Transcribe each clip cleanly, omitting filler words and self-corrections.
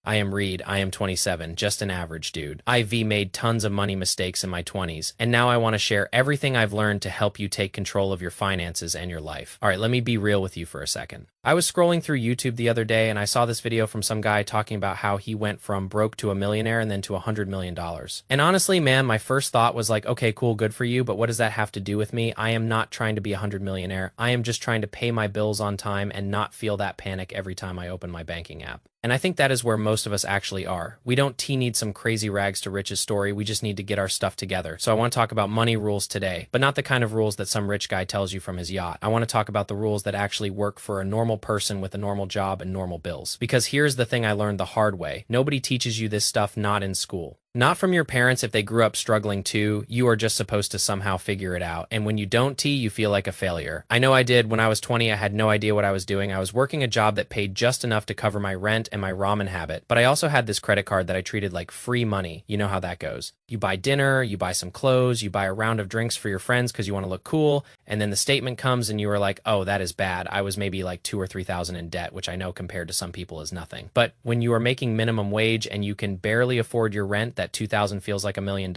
I am Reed, I am 27, just an average dude. I've made tons of money mistakes in my 20s, and now I want to share everything I've learned to help you take control of your finances and your life. Alright, let me be real with you for a second. I was scrolling through YouTube the other day and I saw this video from some guy talking about how he went from broke to a millionaire and then to $100 million. And honestly, man, my first thought was like, okay, cool, good for you, but what does that have to do with me? I am not trying to be a $100 millionaire. I am just trying to pay my bills on time and not feel that panic every time I open my banking app. And I think that is where most of us actually are. We don't need some crazy rags to riches story, we just need to get our stuff together. So I want to talk about money rules today, but not the kind of rules that some rich guy tells you from his yacht. I want to talk about the rules that actually work for a normal person with a normal job and normal bills. Because here's the thing I learned the hard way. Nobody teaches you this stuff, not in school. Not from your parents if they grew up struggling too. You are just supposed to somehow figure it out. And when you don't, you feel like a failure. I know I did. When I was 20, I had no idea what I was doing. I was working a job that paid just enough to cover my rent and my ramen habit. But I also had this credit card that I treated like free money. You know how that goes. You buy dinner, you buy some clothes, you buy a round of drinks for your friends because you want to look cool. And then the statement comes and you are like, oh, that is bad. I was maybe like 2,000 or 3,000 in debt, which I know compared to some people is nothing. But when you are making minimum wage and you can barely afford your rent, that 2,000 feels like $1 million.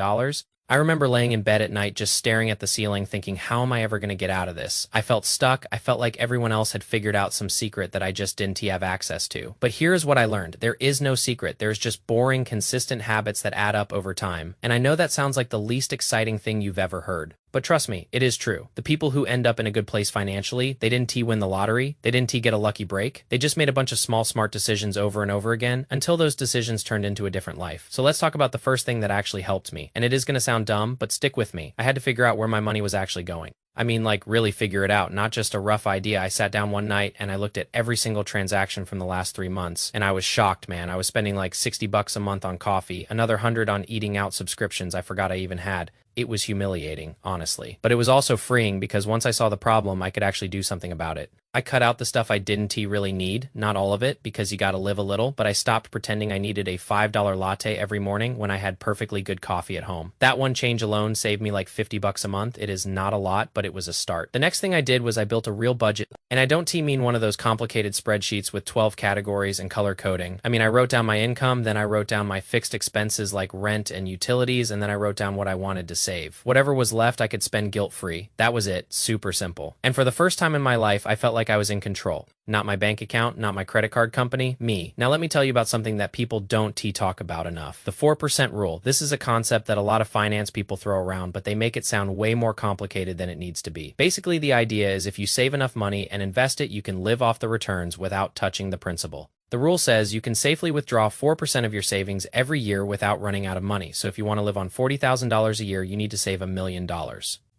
I remember laying in bed at night just staring at the ceiling thinking, how am I ever going to get out of this? I felt stuck. I felt like everyone else had figured out some secret that I just didn't have access to. But here's what I learned. There is no secret. There's just boring, consistent habits that add up over time. And I know that sounds like the least exciting thing you've ever heard. But trust me, it is true. The people who end up in a good place financially, they didn't win the lottery, they didn't get a lucky break, they just made a bunch of small, smart decisions over and over again until those decisions turned into a different life. So let's talk about the first thing that actually helped me. And it is going to sound dumb, but stick with me. I had to figure out where my money was actually going. I mean, like, really figure it out, not just a rough idea. I sat down one night and I looked at every single transaction from the last 3 months, and I was shocked, man. I was spending like $60 a month on coffee, another 100 on eating out subscriptions I forgot I even had. It was humiliating, honestly. But it was also freeing because once I saw the problem, I could actually do something about it. I cut out the stuff I didn't really need, not all of it, because you gotta live a little, but I stopped pretending I needed a $5 latte every morning when I had perfectly good coffee at home. That one change alone saved me like $50 a month. It is not a lot, but it was a start. The next thing I did was I built a real budget, and I don't mean one of those complicated spreadsheets with 12 categories and color coding. I mean, I wrote down my income, then I wrote down my fixed expenses like rent and utilities, and then I wrote down what I wanted to save. Whatever was left, I could spend guilt-free. That was it. Super simple. And for the first time in my life, I felt like I was in control. Not my bank account, not my credit card company, me. Now let me tell you about something that people don't talk about enough. The 4% rule. This is a concept that a lot of finance people throw around, but they make it sound way more complicated than it needs to be. Basically, the idea is if you save enough money and invest it, you can live off the returns without touching the principal. The rule says you can safely withdraw 4% of your savings every year without running out of money. So if you want to live on $40,000 a year, you need to save $1 million.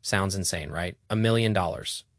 Sounds insane, right? $1 million.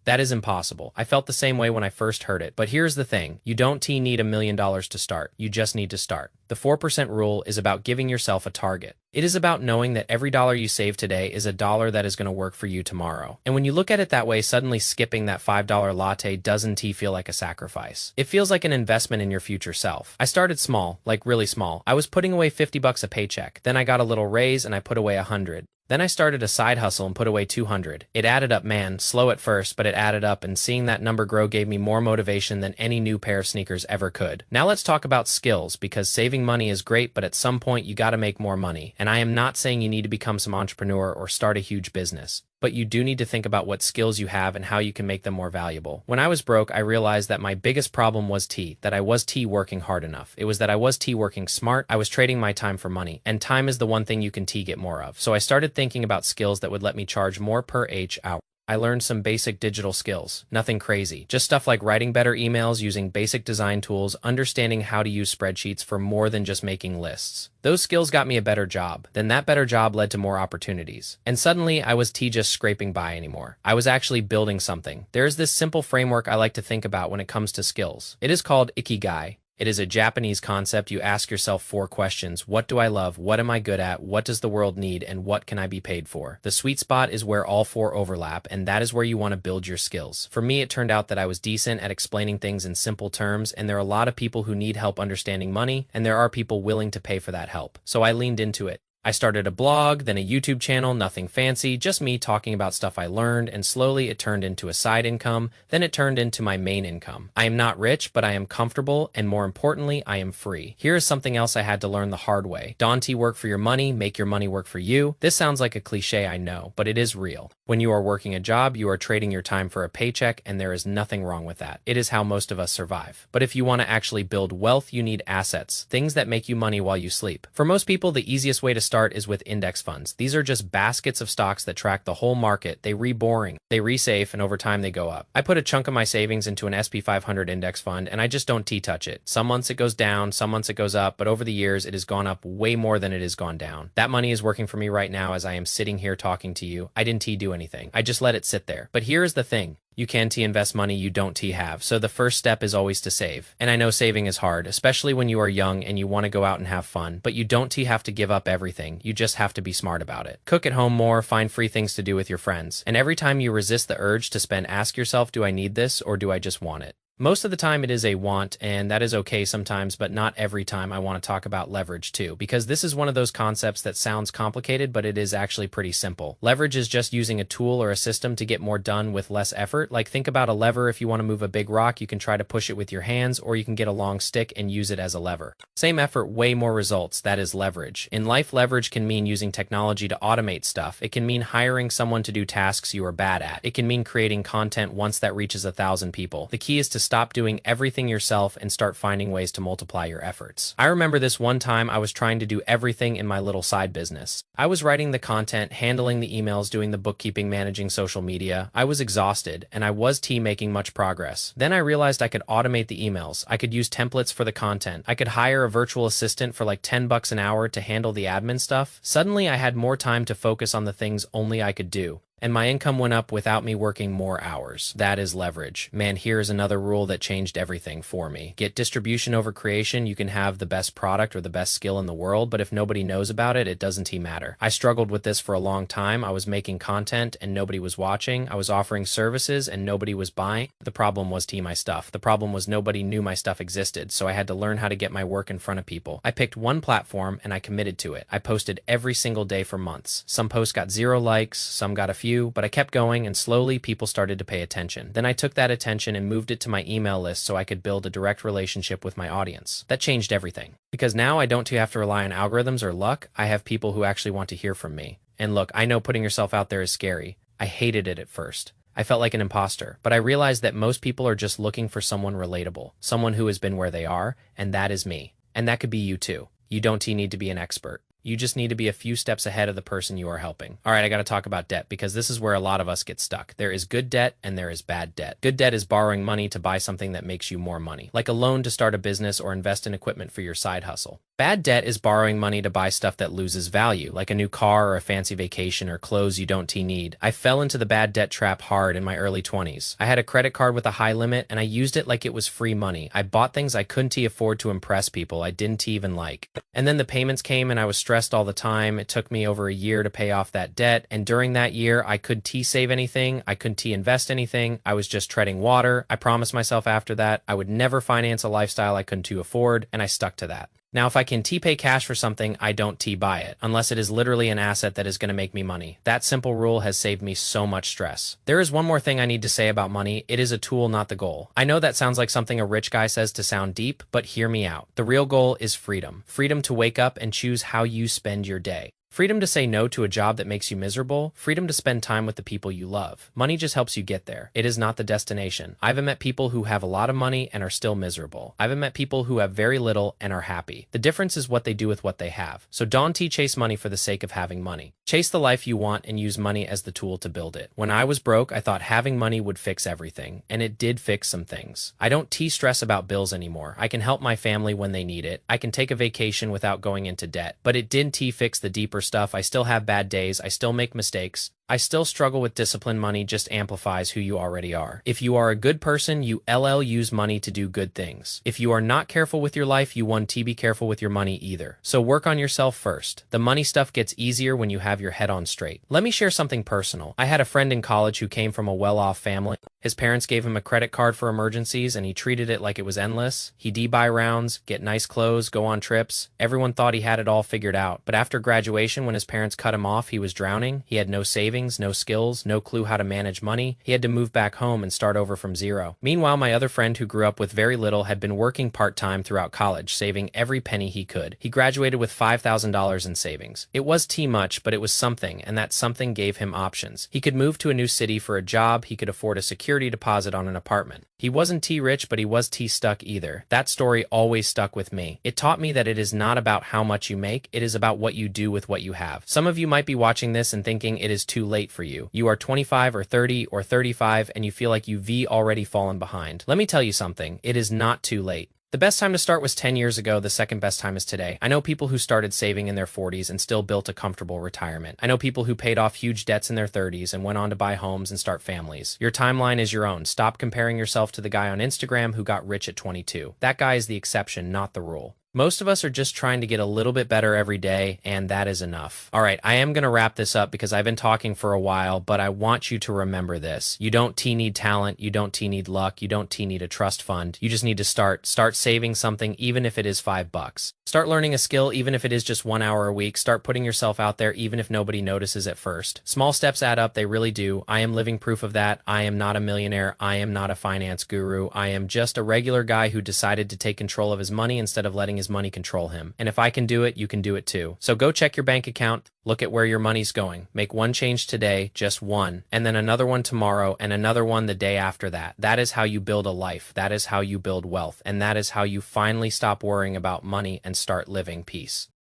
That is impossible. I felt the same way when I first heard it. But here's the thing. You don't need $1 million to start. You just need to start. The 4% rule is about giving yourself a target. It is about knowing that every dollar you save today is a dollar that is going to work for you tomorrow. And when you look at it that way, suddenly skipping that $5 latte doesn't feel like a sacrifice. It feels like an investment in your future self. I started small, like really small. I was putting away $50 a paycheck. Then I got a little raise and I put away 100. Then I started a side hustle and put away 200. It added up, man, slow at first, but it added up, and seeing that number grow gave me more motivation than any new pair of sneakers ever could. Now let's talk about skills, because saving money is great, but at some point you gotta make more money. And I am not saying you need to become some entrepreneur or start a huge business. But you do need to think about what skills you have and how you can make them more valuable. When I was broke, I realized that my biggest problem was that I was working hard enough. It was that I was working smart. I was trading my time for money, and time is the one thing you can get more of. So I started thinking about skills that would let me charge more per hour. I learned some basic digital skills. Nothing crazy. Just stuff like writing better emails, using basic design tools, understanding how to use spreadsheets for more than just making lists. Those skills got me a better job. Then that better job led to more opportunities. And suddenly, I was just scraping by anymore. I was actually building something. There's this simple framework I like to think about when it comes to skills. It is called Ikigai. It is a Japanese concept. You ask yourself 4 questions. What do I love? What am I good at? What does the world need? And what can I be paid for? The sweet spot is where all 4 overlap, and that is where you want to build your skills. For me, it turned out that I was decent at explaining things in simple terms, and there are a lot of people who need help understanding money, and there are people willing to pay for that help. So I leaned into it. I started a blog, then a YouTube channel, nothing fancy, just me talking about stuff I learned, and slowly it turned into a side income, then it turned into my main income. I am not rich, but I am comfortable, and more importantly, I am free. Here is something else I had to learn the hard way. Don T, work for your money, make your money work for you. This sounds like a cliche, I know, but it is real. When you are working a job, you are trading your time for a paycheck, and there is nothing wrong with that. It is how most of us survive. But if you want to actually build wealth, you need assets, things that make you money while you sleep. For most people, the easiest way to start is with index funds. These are just baskets of stocks that track the whole market. They re-boring, they re-safe, and over time they go up. I put a chunk of my savings into an SP 500 index fund, and I just don't touch it. Some months it goes down, some months it goes up, but over the years it has gone up way more than it has gone down. That money is working for me right now as I am sitting here talking to you. I didn't do anything. I just let it sit there. But here is the thing. You can invest money you don't have. So the first step is always to save. And I know saving is hard, especially when you are young and you want to go out and have fun, but you don't have to give up everything. You just have to be smart about it. Cook at home more, find free things to do with your friends. And every time you resist the urge to spend, ask yourself, do I need this or do I just want it? Most of the time it is a want, and that is okay sometimes, but not every time. I want to talk about leverage too, because this is one of those concepts that sounds complicated, but it is actually pretty simple. Leverage is just using a tool or a system to get more done with less effort. Like think about a lever. If you want to move a big rock, you can try to push it with your hands, or you can get a long stick and use it as a lever. Same effort, way more results. That is leverage. In life, leverage can mean using technology to automate stuff. It can mean hiring someone to do tasks you are bad at. It can mean creating content once that reaches 1,000 people. The key is to stop doing everything yourself and start finding ways to multiply your efforts. I remember this one time I was trying to do everything in my little side business. I was writing the content, handling the emails, doing the bookkeeping, managing social media. I was exhausted, and I was making much progress. Then I realized I could automate the emails. I could use templates for the content. I could hire a virtual assistant for like $10 an hour to handle the admin stuff. Suddenly I had more time to focus on the things only I could do. And my income went up without me working more hours. That is leverage. Man, here's another rule that changed everything for me. Get distribution over creation. You can have the best product or the best skill in the world, but if nobody knows about it, it doesn't matter. I struggled with this for a long time. I was making content and nobody was watching. I was offering services and nobody was buying. The problem was my stuff. The problem was nobody knew my stuff existed, so I had to learn how to get my work in front of people. I picked one platform and I committed to it. I posted every single day for months. Some posts got 0 likes, some got a few, but I kept going and slowly people started to pay attention. Then I took that attention and moved it to my email list so I could build a direct relationship with my audience. That changed everything. Because now I don't have to rely on algorithms or luck. I have people who actually want to hear from me. And look, I know putting yourself out there is scary. I hated it at first. I felt like an imposter, but I realized that most people are just looking for someone relatable, someone who has been where they are, and that is me. And that could be you too. You don't need to be an expert. You just need to be a few steps ahead of the person you are helping. All right, I got to talk about debt because this is where a lot of us get stuck. There is good debt and there is bad debt. Good debt is borrowing money to buy something that makes you more money, like a loan to start a business or invest in equipment for your side hustle. Bad debt is borrowing money to buy stuff that loses value, like a new car or a fancy vacation or clothes you don't need. I fell into the bad debt trap hard in my early 20s. I had a credit card with a high limit and I used it like it was free money. I bought things I couldn't afford to impress people I didn't even like. And then the payments came and I was stressed all the time. It took me over a year to pay off that debt. And during that year, I couldn't save anything. I couldn't invest anything. I was just treading water. I promised myself after that I would never finance a lifestyle I couldn't afford, and I stuck to that. Now, if I can pay cash for something, I don't buy it, unless it is literally an asset that is going to make me money. That simple rule has saved me so much stress. There is one more thing I need to say about money. It is a tool, not the goal. I know that sounds like something a rich guy says to sound deep, but hear me out. The real goal is freedom. Freedom to wake up and choose how you spend your day. Freedom to say no to a job that makes you miserable. Freedom to spend time with the people you love. Money just helps you get there. It is not the destination. I've met people who have a lot of money and are still miserable. I've met people who have very little and are happy. The difference is what they do with what they have. So don't chase money for the sake of having money. Chase the life you want and use money as the tool to build it. When I was broke, I thought having money would fix everything, and it did fix some things. I don't stress about bills anymore. I can help my family when they need it. I can take a vacation without going into debt, but it didn't fix the deeper stuff. I still have bad days. I still make mistakes. I still struggle with discipline. Money just amplifies who you already are. If you are a good person, you LL use money to do good things. If you are not careful with your life, you 1T be careful with your money either. So work on yourself first. The money stuff gets easier when you have your head on straight. Let me share something personal. I had a friend in college who came from a well-off family. His parents gave him a credit card for emergencies and he treated it like it was endless. He'd buy rounds, get nice clothes, go on trips. Everyone thought he had it all figured out. But after graduation, when his parents cut him off, he was drowning. He had no savings, no skills, no clue how to manage money. He had to move back home and start over from zero. Meanwhile, my other friend who grew up with very little had been working part-time throughout college, saving every penny he could. He graduated with $5,000 in savings. It was too much, but it was something, and that something gave him options. He could move to a new city for a job. He could afford a security deposit on an apartment. He wasn't T-rich, but he was T-stuck either. That story always stuck with me. It taught me that it is not about how much you make, it is about what you do with what you have. Some of you might be watching this and thinking it is too late for you. You are 25 or 30 or 35 and you feel like you've already fallen behind. Let me tell you something, it is not too late. The best time to start was 10 years ago. The second best time is today. I know people who started saving in their 40s and still built a comfortable retirement. I know people who paid off huge debts in their 30s and went on to buy homes and start families. Your timeline is your own. Stop comparing yourself to the guy on Instagram who got rich at 22. That guy is the exception, not the rule. Most of us are just trying to get a little bit better every day, and that is enough. All right, I am going to wrap this up because I've been talking for a while, but I want you to remember this. You don't need talent, you don't need luck, you don't need a trust fund. You just need to start saving something, even if it is $5. Start learning a skill, even if it is just 1 hour a week. Start putting yourself out there, even if nobody notices at first. Small steps add up, they really do. I am living proof of that. I am not a millionaire. I am not a finance guru. I am just a regular guy who decided to take control of his money instead of letting his money control him. And if I can do it, you can do it too. So go check your bank account, look at where your money's going. Make one change today, just one, and then another one tomorrow, and another one the day after that. That is how you build a life. That is how you build wealth. And that is how you finally stop worrying about money and start living peace.